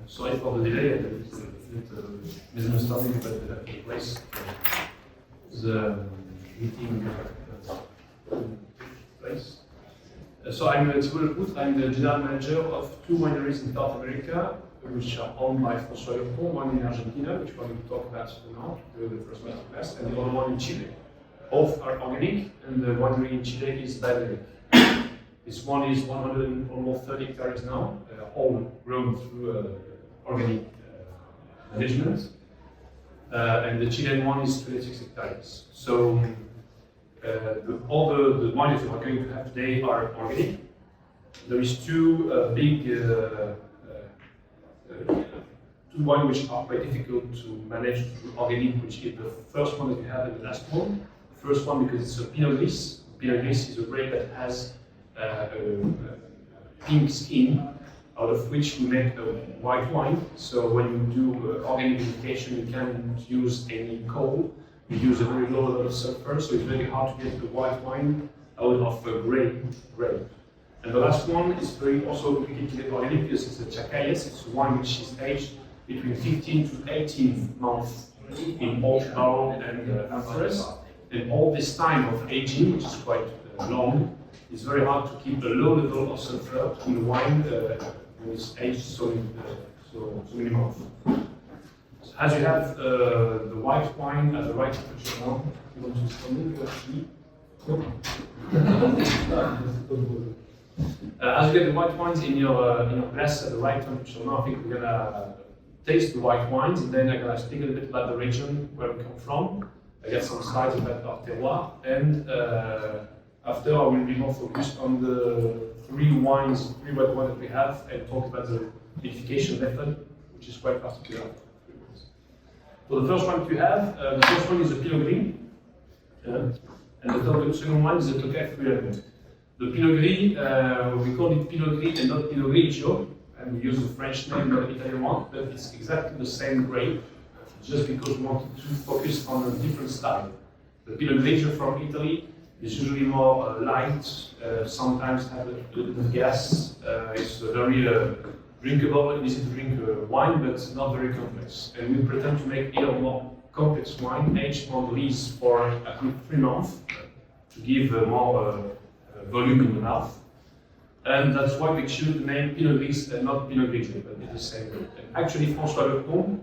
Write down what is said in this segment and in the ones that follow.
Sorry for the delay, misunderstanding about the place. The meeting place. So I'm Thibault Lepoutre. I'm the general manager of two wineries in South America, which are owned by Francois, one in Argentina, which we're going to talk about now, the first Masterclass, and the other one in Chile. Both are organic, and the winery in Chile is dynamic. This one is 130 hectares now, all grown through organic management. And the Chilean one is 26 hectares. So all the wines that we're going to have today are organic. There is two big two wines which are quite difficult to manage to do organic, which is the first one that we have and the last one. The first one because it's a Pinot Gris. Pinot Gris is a grape that has a pink skin, out of which we make a white wine. So when you do organic vinification, you can't use any coal. We use a very low level of sulfur, so it's very hard to get the white wine out of a grape. And the last one is very also complicated to get organic because it's a Chacayes. It's a wine which is aged between 15 to 18 months in oak barrel and amphores. And all this time of aging, which is quite long, it's very hard to keep a low level of sulfur in the wine when it's aged so many months. So as you have the white wine at the right temperature now, you want to stand actually. As you get the white wines in your glass at the right temperature now, I think we're gonna taste the white wines, and then I'm gonna speak a little bit about the region where we come from. I got some slides about our terroir, and after I will be more focused on the three white wines that we have, and talk about the vinification method, which is quite particular. So the first one we have, the first one is the Pinot Gris, and the second one is the Tocay 311. The Pinot Gris, we call it Pinot Gris and not Pinot Grigio, and we use the French name, not the Italian one, but it's exactly the same grape, just because we wanted to focus on a different style. The Pinot Grigio from Italy is usually more light, sometimes have a little bit of gas. It's very drinkable and easy to drink wine, but not very complex. And we pretend to make either more complex wine, aged on lees for at least 3 months, to give more volume in the mouth. And that's why we choose the name Pinot Gris and not Pinot Grigio, but it's the same. And actually, Francois Lepoutre,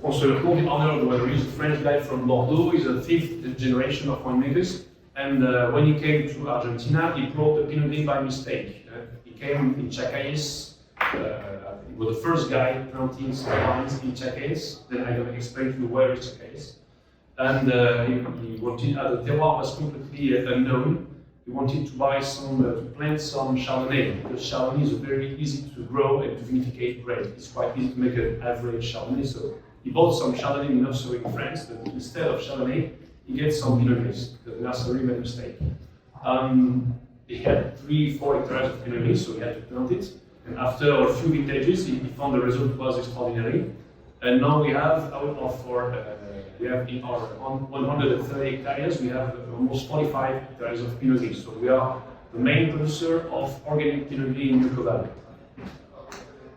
Francois Lepoutre, the owner of the winery, is a French guy from Bordeaux. He's a 5th generation of winemakers. And when he came to Argentina, he brought the Pinot Gris by mistake. He came in Chacayes. He was the first guy planting some vines in Chacayes. Then I'm going to explain to you where is Chacayes. And he wanted, as the terroir was completely unknown, he wanted to buy to plant some Chardonnay, because Chardonnay is a very easy to grow and to vinificate grape. It's quite easy to make an average Chardonnay. So he bought some Chardonnay in nursery in France, but instead of Chardonnay, he gets some Pinot Gris. The nursery made a mistake. He had 3-4 hectares of Pinot Gris, so he had to plant it. And after a few vintages, he found the result was extraordinary. And now we have, out of we have in our 130 hectares, we have almost 45 hectares of Pinot Gris. So we are the main producer of organic Pinot Gris in Yucca Valley.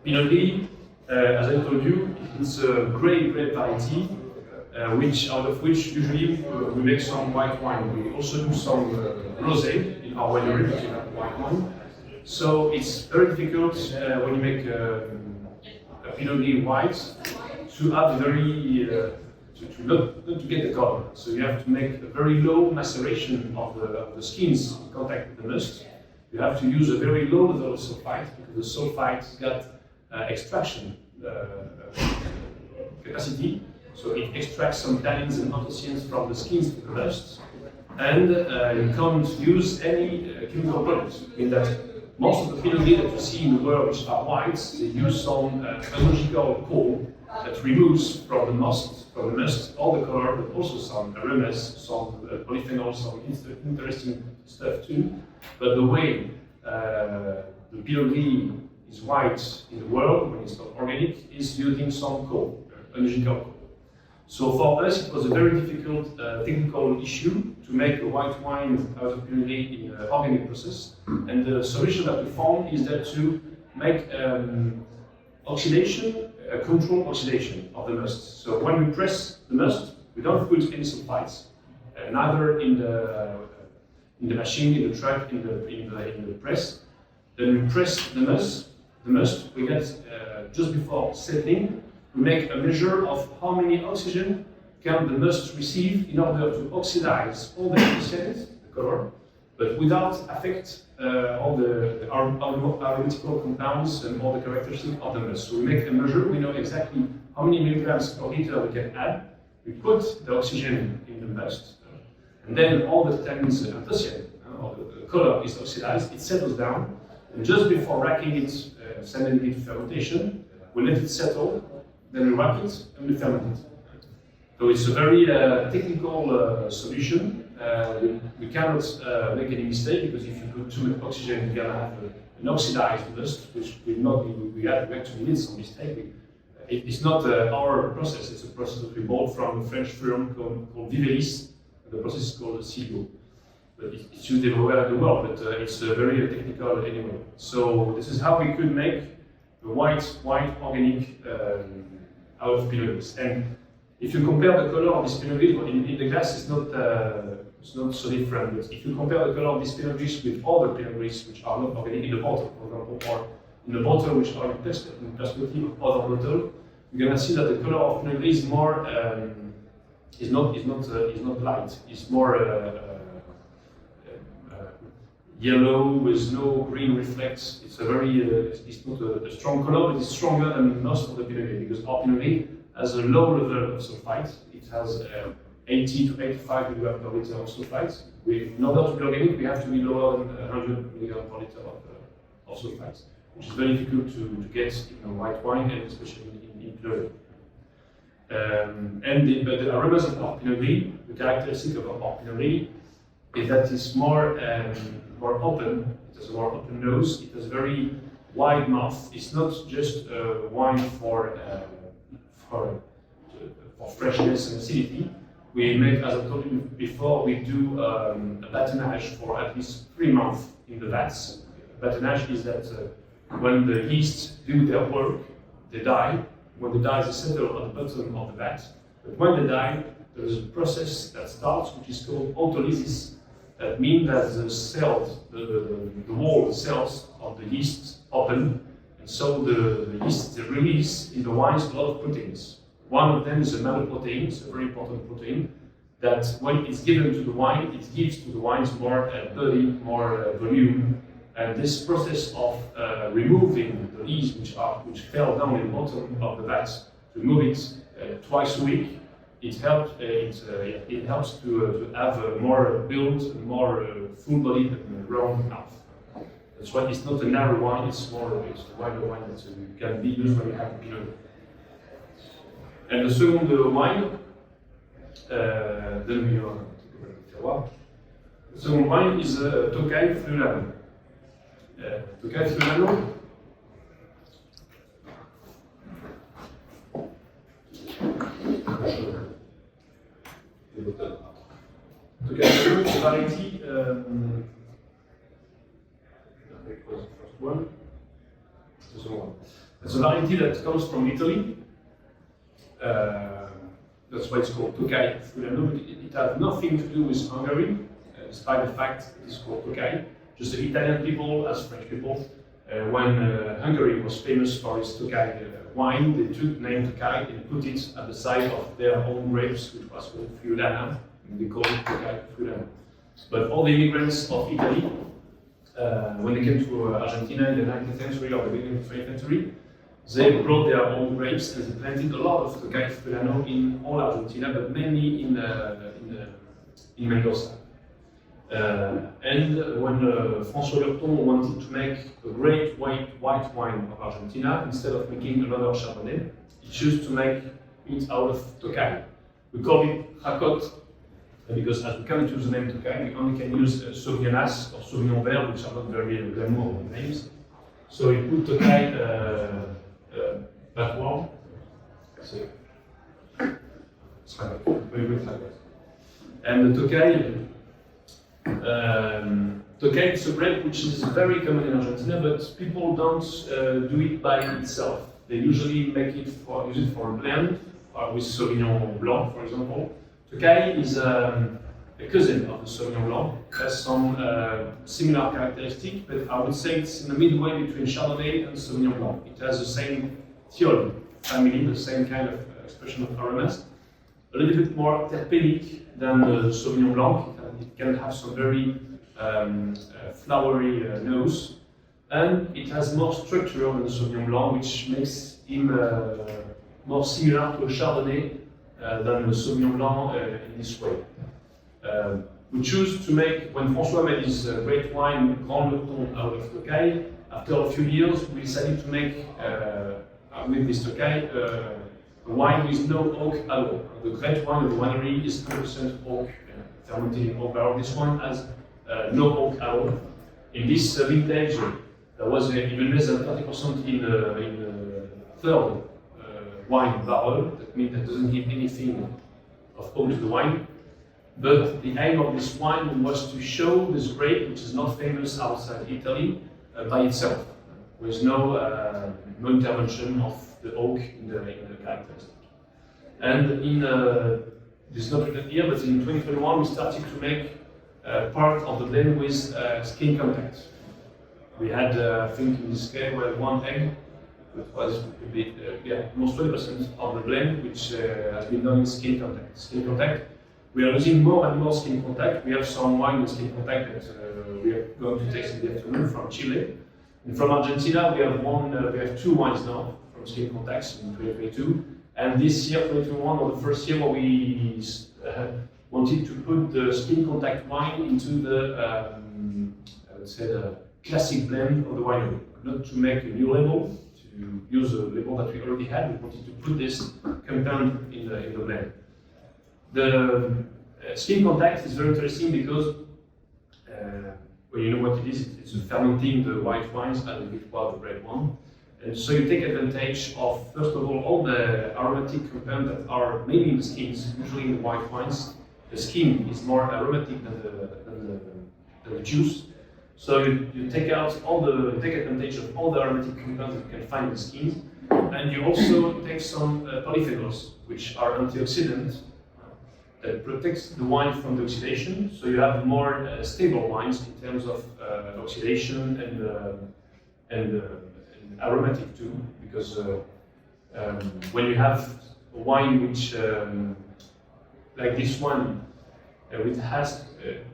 Pinot Gris, as I told you, it's a great variety, out of which usually we make some white wine. We also do some rosé in our winery, which is white wine. So it's very difficult when you make a Pinot Gris white to have very not to get the color. So you have to make a very low maceration of the skins in contact with the must. You have to use a very low level of sulfite, because the sulfite got extraction capacity. So it extracts some tannins and anthocyanins from the skins to the must. And you can't use any chemical products. In that most of the Pinot Gris that you see in the world, which are whites, they use some biological coal that removes from the must all the color, but also some aromas, some polyphenols, some interesting stuff too. But the way the Pinot Gris is white in the world, when it's not organic, is using some coal, biological coal. So for us, it was a very difficult technical issue to make a white wine out of Pinot Gris in an organic process. And the solution that we found is that to make oxidation, controlled oxidation of the must. So when we press the must, we don't put any sulfites, neither in the machine, in the truck, in the press. Then we press the must. We get just before setting, we make a measure of how many oxygen can the must receive in order to oxidize all the anthocyanins, the color, but without affect all the aromatical compounds and all the characteristics of the must. So we make a measure, we know exactly how many milligrams per liter we can add. We put the oxygen in the must, and then all the tannins anthocyan, or the color is oxidized, it settles down, and just before racking it, sending it to fermentation, we let it settle, then we rack it, and we ferment it. So it's a very technical solution. We cannot make any mistake, because if you put too much oxygen, you're gonna have an oxidized must, which will not be. We actually need some mistake. It's not our process. It's a process that we bought from a French firm called Vivelis. The process is called CIO. But it's used everywhere in the world. But it's very technical anyway. So this is how we could make the white organic out of Pinot Gris. And if you compare the color of this Pinot Gris, in the glass it's not so different, but if you compare the color of this Pinot Gris with other Pinot Gris which are not organic in the bottle, for example, or in the bottle which are in perspective of other bottle, you're gonna see that the color of Pinot Gris is more is not light. It's more yellow with no green reflex. It's a very it's not a strong color, but it's stronger than most of the Pinot Gris, because our Pinot Gris has a low level of sulfite. It has 80 to 85 milligrams per liter of sulfite. In order to be organic, we have to be lower than 100 milligrams per liter of sulfite, which is very difficult to get in a white wine, and especially in Pinot. But the aromas of our Pinot Gris, the characteristic of our Pinot Gris, is that it's more open. It has a more open nose. It has a very wide mouth. It's not just wine for freshness and acidity. We make, as I told you before, we do a batonnage for at least 3 months in the vats. Batonnage is that when the yeasts do their work, they die. When they die, they settle at the bottom of the vat. But when they die, there is a process that starts, which is called autolysis. That means that the cells, the wall cells of the yeast open, and so the yeast they release in the wines a lot of proteins. One of them is a maloprotein, it's a very important protein, that when it's given to the wine, it gives to the wines more body, more volume. And this process of removing the leaves which fell down in the bottom of the vat, to remove it twice a week, it helps to have a more built, more full-bodied and round mouth. That's why it's not a narrow wine; it's a wider wine that can be used when you have Pinot. And the second wine, then we are terroir. The second wine is Tokai Friulano. Tokai Friulano. Tokai Friulano is a variety. That was the first one. The second one. It's a variety that comes from Italy. That's why it's called Tokai Friulano. It has nothing to do with Hungary, despite the fact it is called Tokai. Just the Italian people, as French people, when Hungary was famous for its Tokai wine, they took the name Tokai and put it at the side of their own grapes, which was called Friulana, and they called it Tokai Friulano. But all the immigrants of Italy, when they came to Argentina in the 19th century or the beginning of the 20th century, they brought their own grapes and they planted a lot of Tokai Friulano in all Argentina, but mainly in Mendoza. And when Francois Lurton wanted to make a great white wine of Argentina, instead of making another Chardonnay, he chose to make it out of Tokai. We call it Jackot because as we come into the name Tokai, we only can use Sauvignonas or Sauvignon Vert, which are not very glamour names. So we put Tokai backward. So it's very good like that. And the Tokai Tokay is a grape which is very common in Argentina, but people don't do it by itself. They usually use it for a blend, with Sauvignon Blanc, for example. Tokay is a cousin of the Sauvignon Blanc. It has some similar characteristics, but I would say it's in the midway between Chardonnay and Sauvignon Blanc. It has the same thiol family, the same kind of expression of aromas. A little bit more terpenic than the Sauvignon Blanc. It can have some very flowery nose, and it has more structure than the Sauvignon Blanc, which makes him more similar to a Chardonnay than the Sauvignon Blanc in this way. We choose to make, when Francois made his great wine, Grand Lurton, out of Tokay, after a few years we decided to make, with this Tokay, a wine with no oak at all. The great wine of the winery is 100% oak, fermented in oak barrel. This one has no oak at all. In this vintage, there was even less than 30% in the third wine barrel. That means that doesn't give anything of oak to the wine. But the aim of this wine was to show this grape, which is not famous outside Italy, by itself, with no intervention of the oak in the characteristic. And in this is not written here, but in 2021 we started to make part of the blend with skin contact. We had, I think in this case, we had one egg, that was a bit, almost 20% of the blend, which has been done in skin contact. Skin contact. We are using more and more skin contact. We have some wine with skin contact that we are going to taste in the afternoon from Chile. And from Argentina, we have two wines now from skin contacts in 2022. And this year, 2021, was the first year where we wanted to put the skin contact wine into the, I would say, the classic blend of the winery. Not to make a new label, to use a label that we already had. We wanted to put this compound in the blend. The skin contact is very interesting because, well, you know what it is. It's fermenting the white wines and the Victoire, the red one. And so you take advantage of, first of all the aromatic compounds that are mainly in the skins, usually in the white wines. The skin is more aromatic than the juice. So you take advantage of all the aromatic compounds that you can find in the skins. And you also take some polyphenols, which are antioxidants, that protects the wine from the oxidation. So you have more stable wines in terms of oxidation and aromatic too, because when you have a wine which, like this one, which has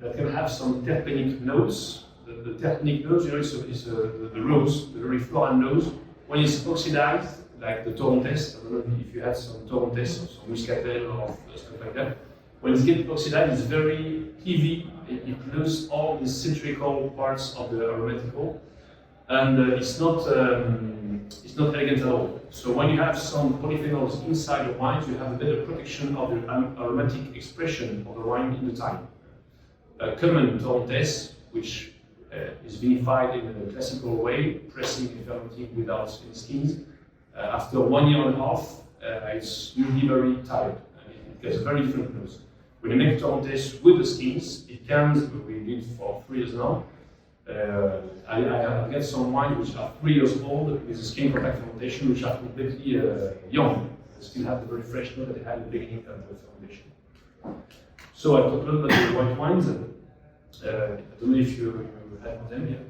that can have some terpenic notes. The terpenic notes, you know, is the rose, the very floral nose. When it's oxidized, like the Torrontés, I don't know if you had some Torrontés or some Muscatel or stuff like that. When it gets oxidized, it's very heavy. It loses all the citrical parts of the aromatical, and it's not elegant at all. So when you have some polyphenols inside the wines, you have a better protection of the aromatic expression of the wine in the time. Common Torrontés, which is vinified in a classical way, pressing and fermenting without any skins. After 1 year and a half, it's usually very tired. It gets a very different nose. When you make Torrontés with the skins, it can, we did for 3 years now. I get some wine which are 3 years old with the skin contact fermentation, which are completely young. They still have the very fresh note that they had at the beginning of the fermentation. So I talked a little about the white wines. I don't know if you have them yet.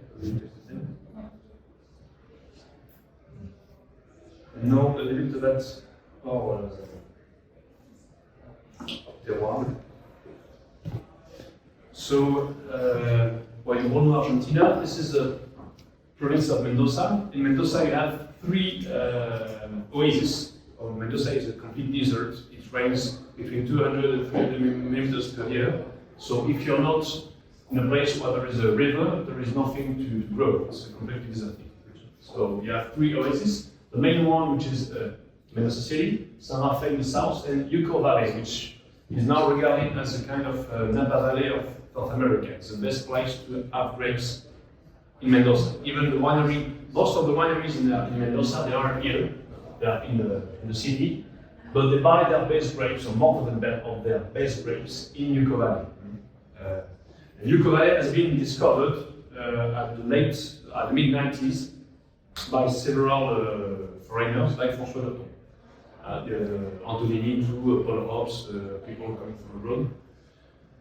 No, a little bit of that. Oh, terroir. So, well, you all know Argentina. This is the province of Mendoza. In Mendoza, you have 3 oases. Mendoza is a complete desert. It rains between 200 and 300 millimeters per year. So, if you're not in a place where there is a river, there is nothing to grow. It's a completely deserted region. So, you have 3 oases. The main one, which is Mendoza City, San Rafael in the south, and Yucco Valley, which is now regarded as a kind of Napa Valley of North America. It's the best place to have grapes in Mendoza. Even the winery, most of the wineries in Mendoza, they are here, they are in the city, but they buy their best grapes, or more of their best grapes, in Yucco Valley. And Yucca Valley has been discovered at the mid-90s by several foreigners like Francois Lepoutre. Antonini, too, Paul Hobbs, people coming from abroad.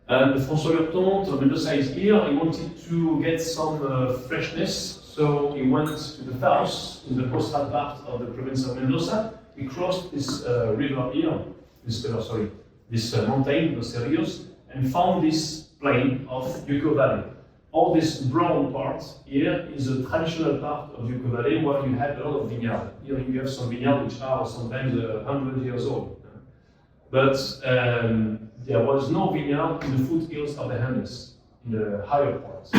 And Francois Lurton, so Mendoza is here, he wanted to get some freshness, so he went to the south, in the coastal part of the province of Mendoza. He crossed this river here, this mountain, Los Chacayes, and found this plain of Yucca Valley. All this brown part here is a traditional part of Yucca Valley where you had a lot of vineyard. Here you have some vineyards which are sometimes 100 years old. But there was no vineyard in the foothills of the Andes, in the higher parts.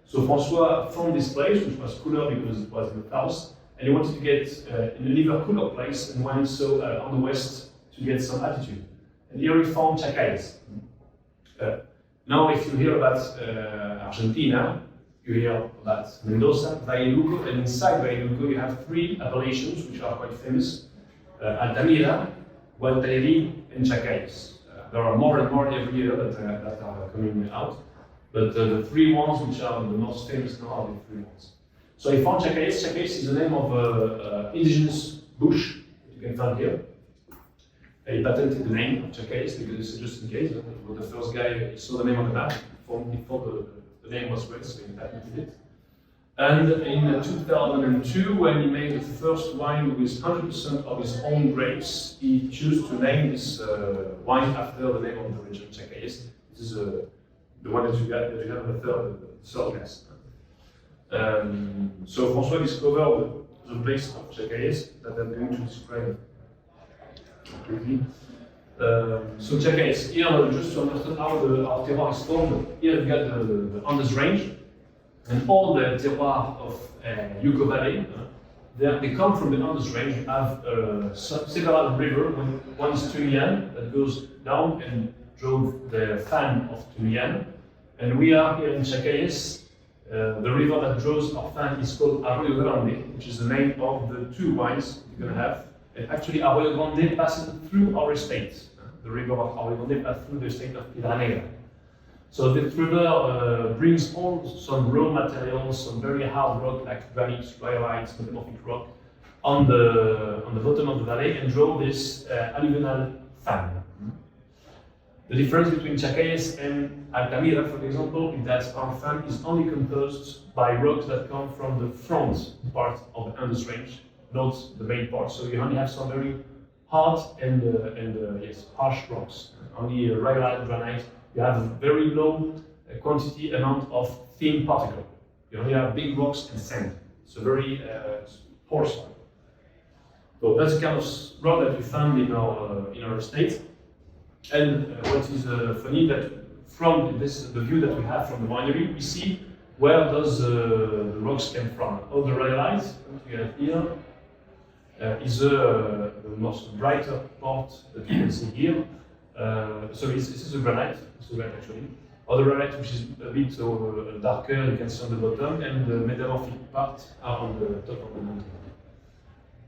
So Francois found this place, which was cooler because it was in the south, and he wanted to get in an even cooler place and went so on the west to get some altitude. And here he found Chacayes. Now, if you hear about Argentina, you hear about Mendoza, Valle, and inside Valle you have three appellations which are quite famous: Alta, Guantaneri, and Chacayes. There are more and more every year that are coming out, but the three ones which are the most famous now are the three ones. So I found Chacayes. Chacayes is the name of an indigenous bush that you can find here. He patented the name of Chacayes because it's just in case. The first guy saw the name on the map before the name was read, so he patented it. And in 2002, when he made the first wine with 100% of his own grapes, he chose to name this wine after the name of the region, Chacayes. This is the one that you have in the third glass. So Francois discovered the place of Chacayes that I'm going to describe quickly. So Chacayes, here just to understand how our terroir is formed, here you got the Andes range, and all the terroir of Yucca Valley, they come from the Andes range. You have several rivers. One is Tunyan that goes down and drove the fan of Tunyan, and we are here in Chacayes. The river that draws our fan is called Arroyo Grande, which is the name of the two wines you're going to have. And actually, Arroyo Grande passes through our estate. The river of Arroyo Grande passes through the estate of Piedra Negra. So the river brings all some raw materials, some very hard rock like granite, rhyolite, metamorphic rock, on the bottom of the valley and draw this alluvial fan. The difference between Chacayes and Altamira, for example, is that our fan is only composed by rocks that come from the front part of the Andes range, not the main part. So you only have some very hard and harsh rocks. Only rhyolite, granite. You have a very low amount of thin particle. You only have big rocks and sand. So very porous. So that's the kind of rock that we found in our estate. And what is funny that from the view that we have from the winery, we see where does the rocks came from. All the rhyolite that we have here is the most brighter part that you can see here. So this is a granite. It's a granite actually. Other granite which is a bit darker, you can see on the bottom, and the metamorphic part are on the top of the mountain.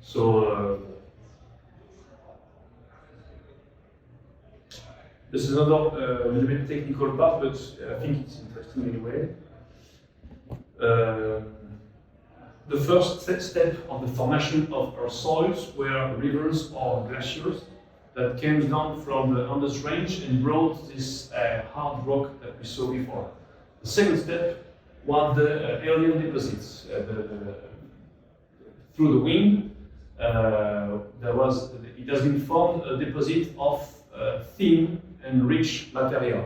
So this is another little bit technical part, but I think it's interesting anyway. The first step of the formation of our soils were rivers or glaciers that came down from the Andes range and brought this hard rock that we saw before. The second step was the alien deposits. Through the wind, it has been formed a deposit of thin and rich material,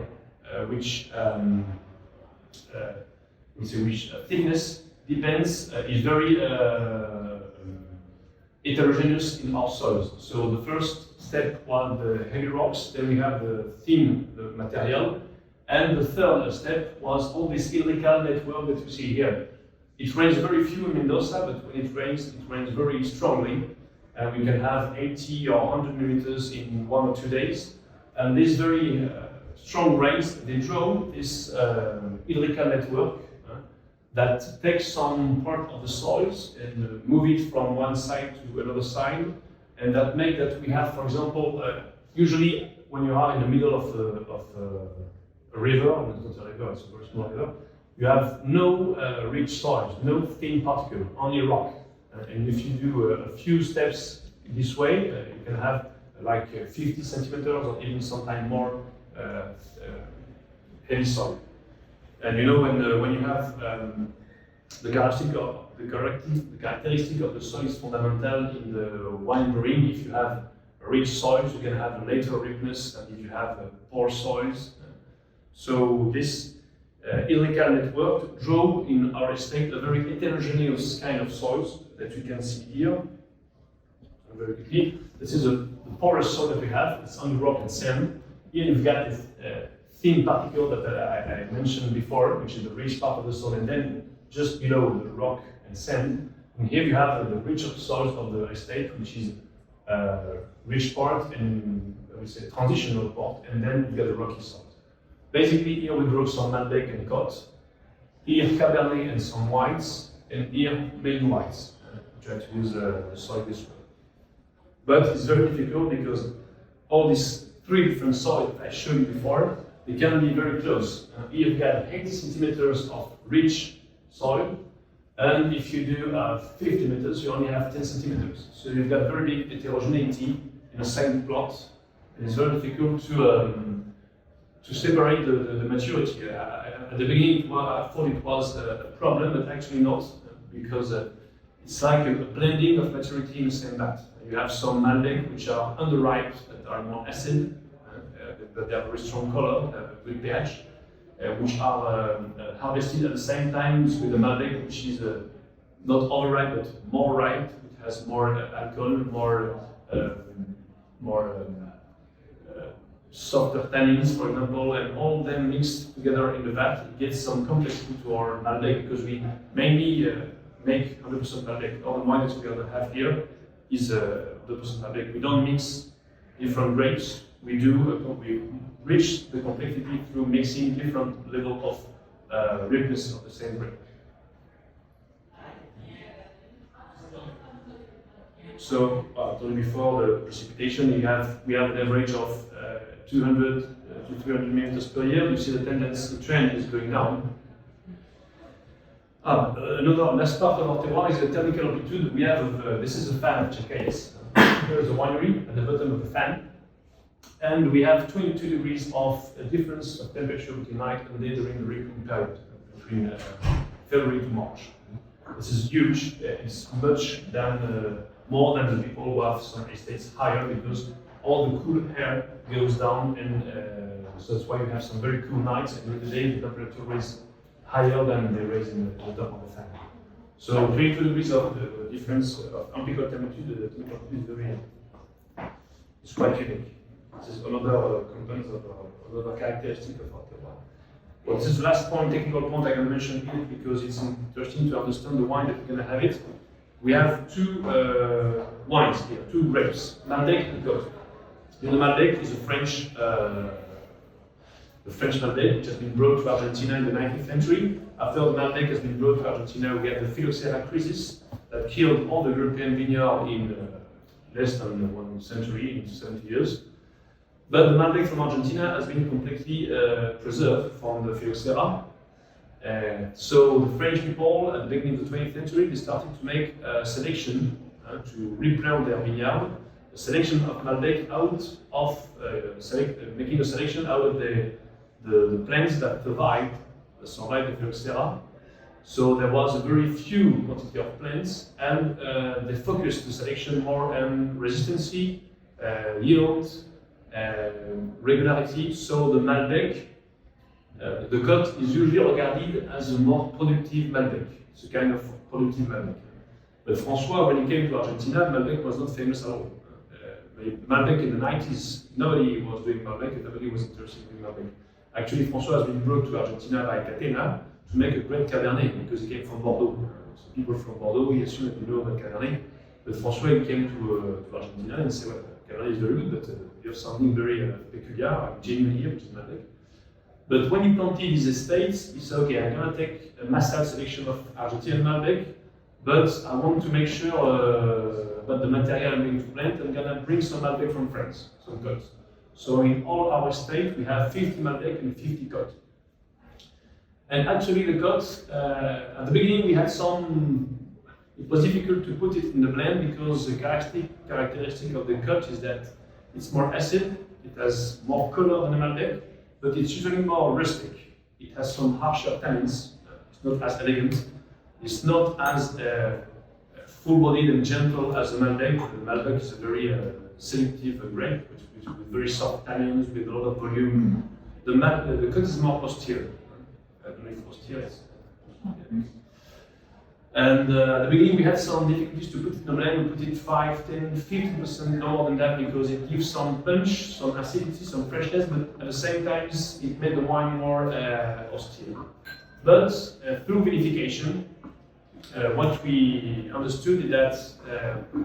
which thickness depends, is very heterogeneous in our soils. So the first step was the heavy rocks, then we have the thin material, and the third step was all this hydrical network that you see here. It rains very few in Mendoza, but when it rains very strongly, and we can have 80 or 100 millimeters in 1 or 2 days. And these very strong rains, they draw this hydrical network that takes some part of the soils and move it from one side to another side, and that make that we have, for example, usually when you are in the middle of a river, and it's not a river, it's a very small river, you have no rich soils, no thin particle, only rock. And if you do a few steps this way, you can have like 50 centimeters or even sometimes more heavy soil. And you know when you have the characteristic of the soil is fundamental in the wine brewing. If you have rich soils, you can have a later ripeness than if you have poor soils. So this hydrical network draw in our estate a very heterogeneous kind of soils that you can see here. Very quickly, this is the porous soil that we have. It's only rock and sand. Here you've got this thin particle that I mentioned before, which is the rich part of the soil, and then just below the rock and sand. And here you have the richer soils of the estate, which is rich part and I would say transitional part, and then you get the rocky soils. Basically, here we grow some Malbec and Jackot, here Cabernet and some whites, and here main whites. Try to use the soil this way. But it's very difficult because all these three different soils I showed you before, they can be very close. Here you've got 80 centimeters of rich soil, and if you do 50 meters, you only have 10 centimeters. So you've got very big heterogeneity in the same plot, and it's very difficult to separate the maturity. At the beginning, I thought it was a problem, but actually not, because it's like a blending of maturity in the same vat. You have some Malbec which are underripe, that are more acid, but they have a very strong color, they have a good pH, which are harvested at the same time with the Malbec, which is not overripe but more ripe. It has more alcohol, more softer tannins, for example, and all of them mixed together in the vat. It gives some complexity to our Malbec because we mainly make 100% Malbec. All the wine that we have here is 100% Malbec. We don't mix different grapes. We reach the complexity through mixing different level of ripeness of the same grape. So, I told you before, the precipitation, we have an average of 200 to 300 millimeters per year. You see the tendency, the trend is going down. Another last part of our terroir is the thermical amplitude. We have, this is a fan of Chacayes. Here is a winery at the bottom of the fan. And we have 22 degrees of difference of temperature between night and day during the ripening period, between February to March. This is huge. It's much more than the people who have some estates higher, because all the cool air goes down, and so that's why we have some very cool nights, and during the day the temperature is higher than they raise in the top of the fan. So 22 degrees of the difference of amplified temperature, the temperature is very, it's quite unique. This is another component of another characteristic of our terroir. Well, this is the last point, technical point I can mention here, because it's interesting to understand the wine that we're going to have it. We have two wines here, two grapes, Malbec and Jackot. The Malbec is a French Malbec, which has been brought to Argentina in the 19th century. After the Malbec has been brought to Argentina, we had the phylloxera crisis that killed all the European vineyards in less than 1 century, in 70 years. But the Malbec from Argentina has been completely preserved from the phylloxera. So the French people, at the beginning of the 20th century, they started to make a selection to replant their vineyard. A selection of Malbec out of making a selection out of the plants that survived the phylloxera. So there was a very few quantity of plants, and they focused the selection more on resistance, yield, regularity. So the Malbec, the Jackot is usually regarded as a more productive Malbec. It's a kind of productive Malbec. But Francois, when he came to Argentina, Malbec was not famous at all. Malbec in the 90s, nobody was doing Malbec, and nobody was interested in Malbec. Actually, Francois has been brought to Argentina by Catena to make a great Cabernet, because he came from Bordeaux. So people from Bordeaux, we assume that you know about Cabernet. But Francois came to Argentina and said, well, Cabernet is very good, but you have something very peculiar, genuine here, which is Malbec. But when he planted his estates, he said, okay, I'm going to take a massive selection of Argentinian Malbec, but I want to make sure about the material I'm going to plant. I'm going to bring some Malbec from France, some Jackot. So in all our estate, we have 50 Malbec and 50 Côte. And actually the Côte, at the beginning we had some, it was difficult to put it in the blend because the characteristic of the Côte is that it's more acid, it has more color than the Malbec, but it's usually more rustic. It has some harsher tannins, it's not as elegant, it's not as full-bodied and gentle as the Malbec. The Malbec is a very selective grape with very soft tannins, with a lot of volume. The Côte is more austere. I don't know if austere is. And at the beginning we had some difficulties to put it in the blend. We put it 5, 10, 15% lower than that because it gives some punch, some acidity, some freshness, but at the same time it made the wine more austere. But through vinification, what we understood is that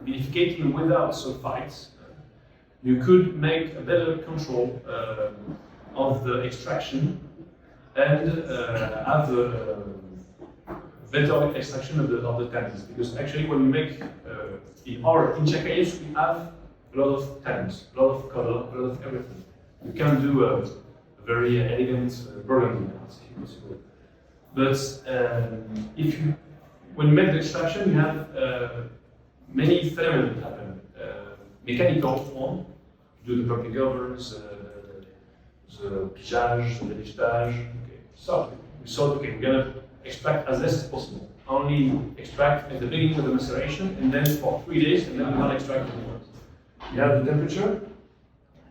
vinificating without sulfites, you could make a better control of the extraction and have a better extraction of the tannins. Because actually, when we make in Chacayes, we have a lot of tannins, a lot of color, a lot of everything. You can do a very elegant burgundy, it's possible. But when you make the extraction, you have many phenomena that happen. Mechanical one, do the property governance, the pigeage, the délicitage. Okay. So we thought, okay, we're gonna extract as less as possible. Only extract at the beginning of the maceration, and then for 3 days, and then we're not extract anymore. We have the temperature.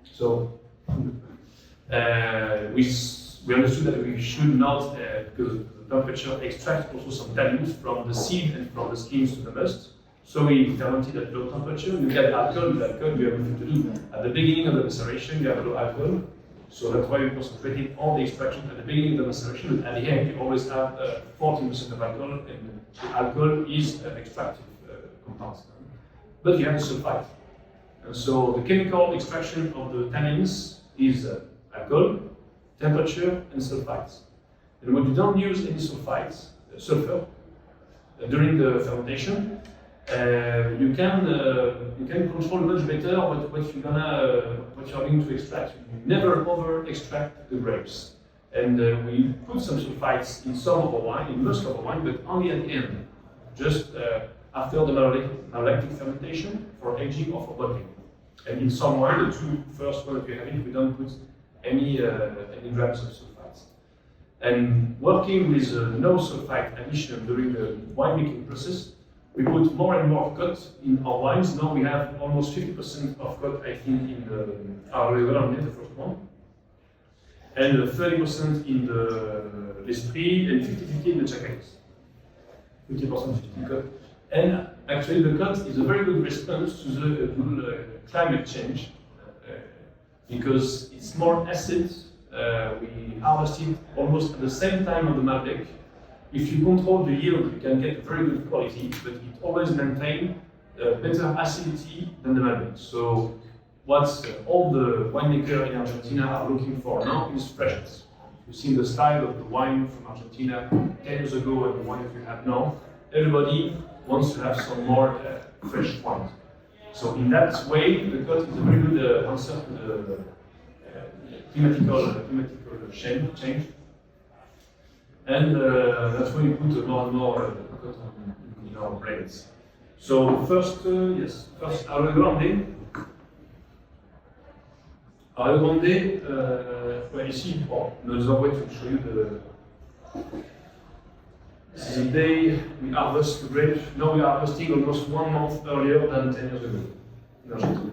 So we understood that we should not, because the temperature extracts also some tannins from the seed and from the skins to the must. So we fermented at low temperature. You get alcohol, with alcohol you have nothing to do. At the beginning of the maceration, you have low alcohol. So that's why we concentrated on the extraction at the beginning of the maceration. But at the end, you always have 14% of alcohol, and the alcohol is an extractive compound. But you have the sulfite. And so the chemical extraction of the tannins is alcohol, temperature, and sulfites. And when you don't use any sulfites, sulfur, during the fermentation, you can control much better what you're going to extract. You never over extract the grapes. And we put some sulfites in some of our wine, in most of our wine, but only at the end, just after the malolactic fermentation for aging or for bottling. And in some wine, the 2 first ones that we have in, we don't put any grams of sulfites. And working with no sulfite addition during the winemaking process, we put more and more Côte in our wines. Now we have almost 50% of Côte, I think, in the Arroyo, the first one, and 30% in the L'Esprit, and 50-50 in the Chacayes. 50% 50 Côte. And actually, the Côte is a very good response to the climate change because it's more acid. We harvest it almost at the same time of the Malbec. If you control the yield, you can get very good quality, but it always maintains better acidity than the Malbec. So what all the winemakers in Argentina are looking for now is freshness. If you see the style of the wine from Argentina 10 years ago and the wine that we have now, everybody wants to have some more fresh wine. So in that way, the Côte is a very good answer to the climatical change. And that's why we put more and more Côte in our blends. So first Arroyo Grande. Arroyo Grande, well, ici, another way to show you this is the day we harvest the grape. Now we are harvesting almost 1 month earlier than 10 years ago in Argentina.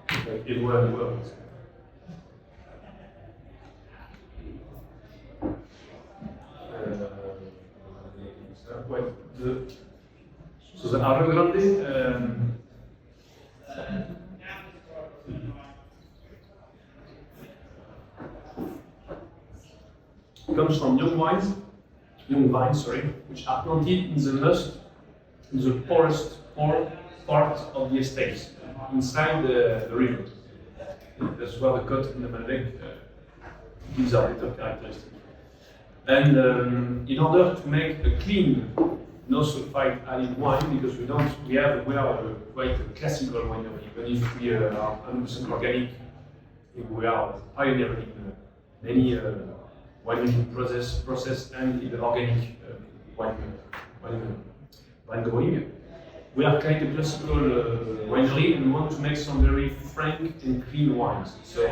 Like everywhere in the world. So the Arroyo Grande comes from young vines, which are planted in the must, in the poorest part of the estate, inside the river. That's where the Côte and the Malbec gives our little characteristic. And in order to make a clean no sulfite added wine because we are quite a classical winery. Even if we are 100% organic, we are pioneering in many winemaking process and in the organic wine growing. We are kind of classical winery, and we want to make some very frank and clean wines. So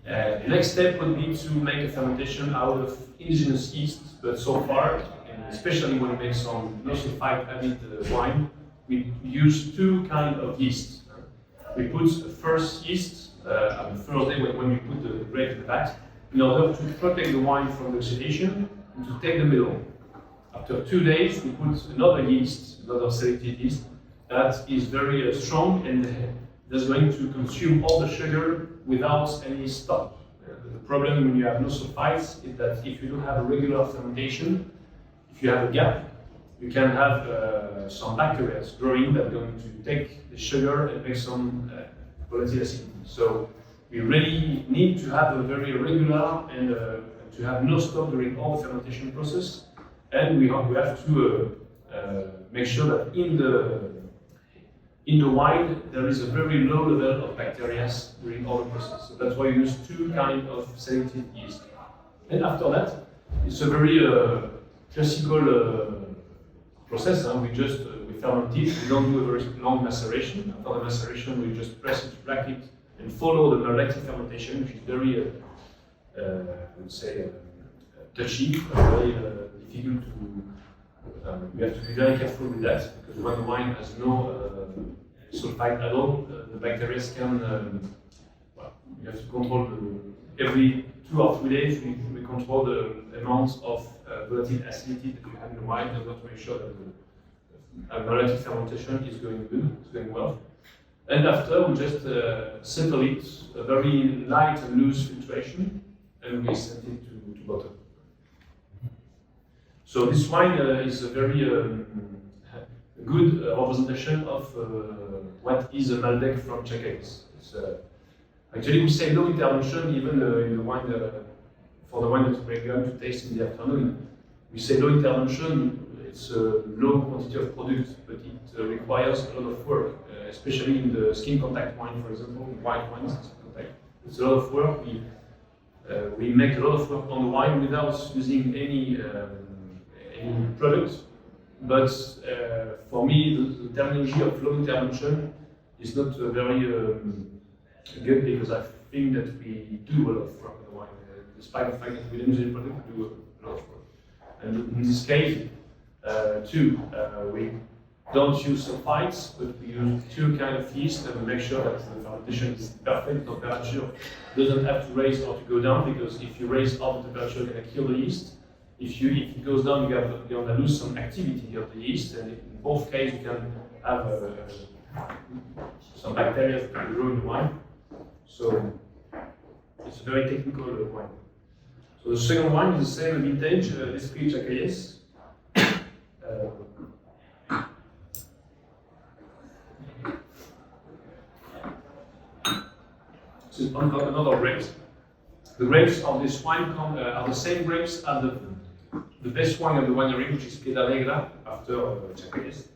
the next step would be to make a fermentation out of indigenous yeast, but so far, and especially when we make some no sulfite added wine, we use two kinds of yeast. We put a first yeast on the first day when we put the grape in the vat, in order to protect the wine from the oxidation and to take the middle. After 2 days, we put another yeast, another selected yeast, that is very strong and that's going to consume all the sugar without any stop. The problem when you have no sulfites is that if you don't have a regular fermentation, if you have a gap, you can have some bacteria growing that are going to take the sugar and make some volatile acidity. So we really need to have a very regular and to have no stop during all the fermentation process. And we have to make sure that in the wine there is a very low level of bacteria during all the process. So that's why we use two kinds of selected yeast. And after that, it's a very classical process. We just we ferment it. We don't do a very long maceration. After the maceration, we just press it, rack it, and follow the malactic fermentation, which is very, I would say, touchy, very difficult to. We have to be very careful with that because when the wine has no sulfite at all, the bacteria can. Well, you have to control every 2 or 3 days. We control the amount of volatile acidity that you have in the wine in order to make sure that the malactic fermentation is going good, it's going well. And after, we just settle it, a very light and loose filtration, and we send it to bottle. So this wine is a very good representation of what is a Malbec from Chacayes. Actually, we say low intervention even in the wine, for the wine that we're going to taste in the afternoon. We say low intervention, it's a low quantity of product, but it requires a lot of work, especially in the skin contact wine, for example, white wines, skin contact. It's a lot of work. We make a lot of work on the wine without using any product, but for me, the terminology of low intervention is not very good because I think that we do a lot of work on the wine, despite the fact that we don't use any product, we do a lot of work. And in this case, too, we don't use sulfites, but we use two kinds of yeast and we make sure that the fermentation is perfect. The temperature doesn't have to raise or to go down, because if you raise up the temperature, you're going to kill the yeast. If it goes down, you're going to lose some activity of the yeast, and in both cases, you can have some bacteria that can grow in the wine. So it's a very technical wine. So the second wine is the same vintage, Los Chacayes. This is another grapes. The grapes of this wine are the same grapes as the best wine of the winery, which is Piedra Negra, after Chacayes.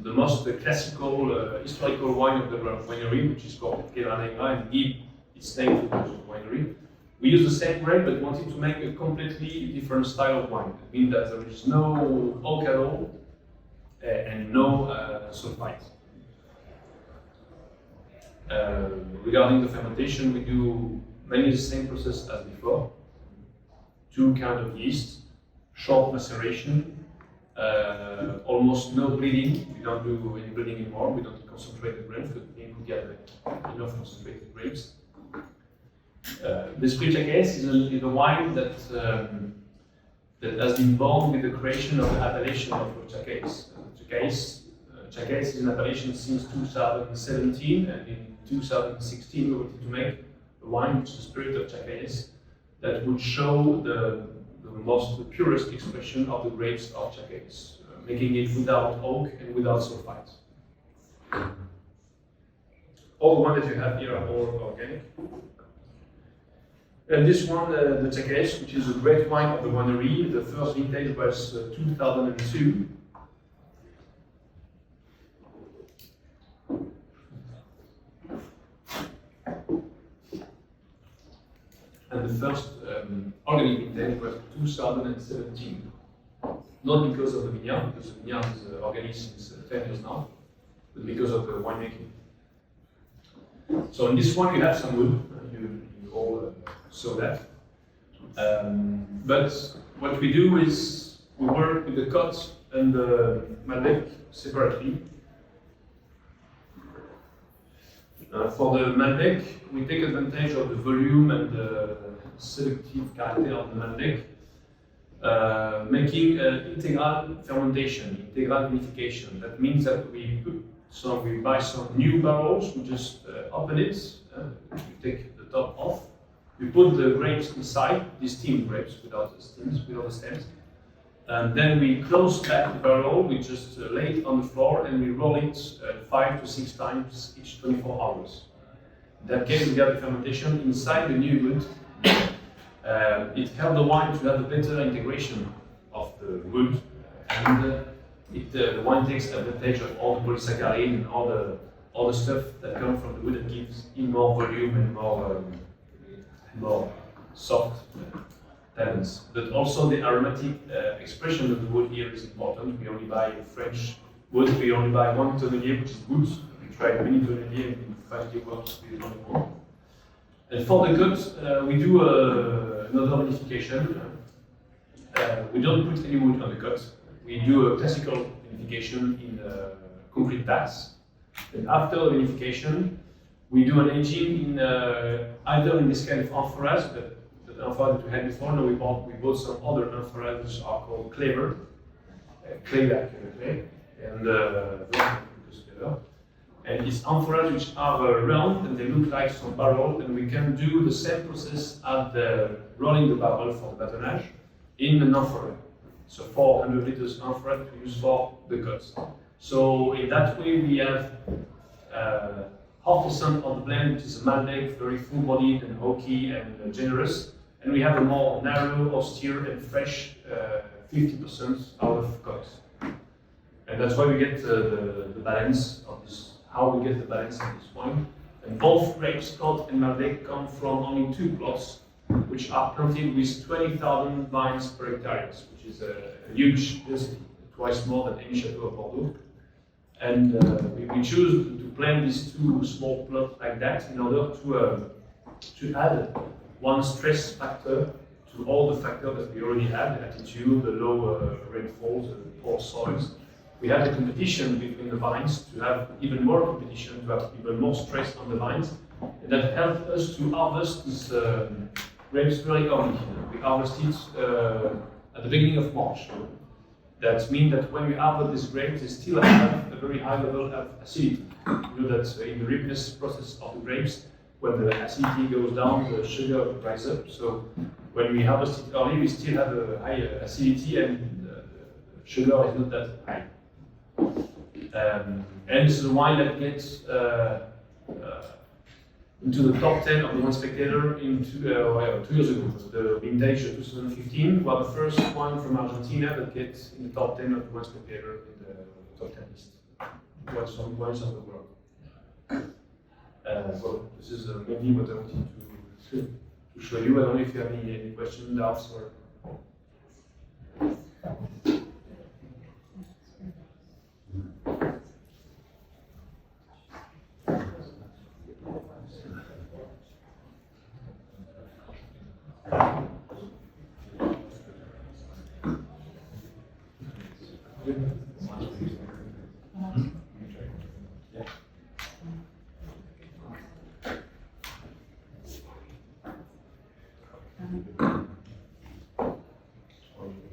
The most classical, historical wine of the winery, which is called Piedra Negra, and give its name to the winery. We use the same grape, but wanted to make a completely different style of wine. It means that there is no oak at all, and no sulfite. Regarding the fermentation, we do mainly the same process as before. Two kinds of yeast, short maceration, almost no bleeding. We don't do any bleeding anymore. We don't concentrate the grapes, but we get enough concentrated grapes. This Chacayes is a wine that has been born with the creation of the appellation of Chacayes. Chacayes is an appellation since 2017, and in 2016 we wanted to make a wine, which is the spirit of Chacayes, that would show the purest expression of the grapes of Chacayes, making it without oak and without sulfite. All the ones that you have here are all organic. And this one, the Chacayes, which is a great wine of the winery. The first vintage was 2002. And the first organic vintage was 2017. Not because of the vineyard, because the vineyard is organic since 10 years now, but because of the winemaking. So in this one you have some wood, you all saw that. But what we do is we work with the cut and the Malbec separately. For the Malbec, we take advantage of the volume and the selective character of the Malbec, making integral fermentation, integral vinification. That means that we buy some new barrels, we just open it, we take the top off, we put the grapes inside, these steamed grapes without the stems, and then we close back the barrel, we just lay it on the floor and we roll it 5 to 6 times each 24 hours. In that case, we have the fermentation inside the new wood. It helps the wine to have a better integration of the wood, and the wine takes advantage of all the polysaccharide and all the stuff that comes from the wood and gives it more volume and more soft tannins. But also the aromatic expression of the wood here is important. We only buy French wood. We only buy 1 tonnelier, which is good. We tried many tonnelier and finally works with only one. And for the cut, we do another vinification. We don't put any wood on the cut. We do a classical vinification in concrete vats. And after the vinification, we do an aging in either in this kind of amphoras, but the amphora that we had before. Now we bought some other amphoras which are called claver, clay-like clay, and and these amphoras which are round and they look like some barrel, and we can do the same process as the rolling the barrel for the batonnage in an amphora. So 400 liters amphora to use for the cuts. So in that way we have 0.5% of the blend, which is a Malbec, very full-bodied and oaky and generous, and we have a more narrow, austere and fresh 50% out of cuts. And that's why we get the balance of this, how we get the balance of this wine. And both grapes, Cot and Malbec, come from only 2 plots, which are planted with 20,000 vines per hectare, which is a huge density, twice more than any chateau of Bordeaux. And we choose to plant these 2 small plots like that in order to add one stress factor to all the factors that we already have, the altitude, the low rainfalls, the poor soils. We have the competition between the vines to have even more competition, to have even more stress on the vines. And that helped us to harvest these grapes very early. We harvest it at the beginning of March. That means that when we harvest these grapes, they still have a very high level of acidity. You know that in the ripeness process of the grapes, when the acidity goes down, the sugar rises up. So when we harvest it early, we still have a high acidity and the sugar is not that high. And this is a wine that gets into the top 10 of the Wine Spectator in 2 years ago. The vintage 2015 was the first wine from Argentina that gets in the top 10 of the Wine Spectator in the top 10 list. What's some wines of the world. So this is maybe what I wanted to show you. I don't know if you have any questions, doubts, or.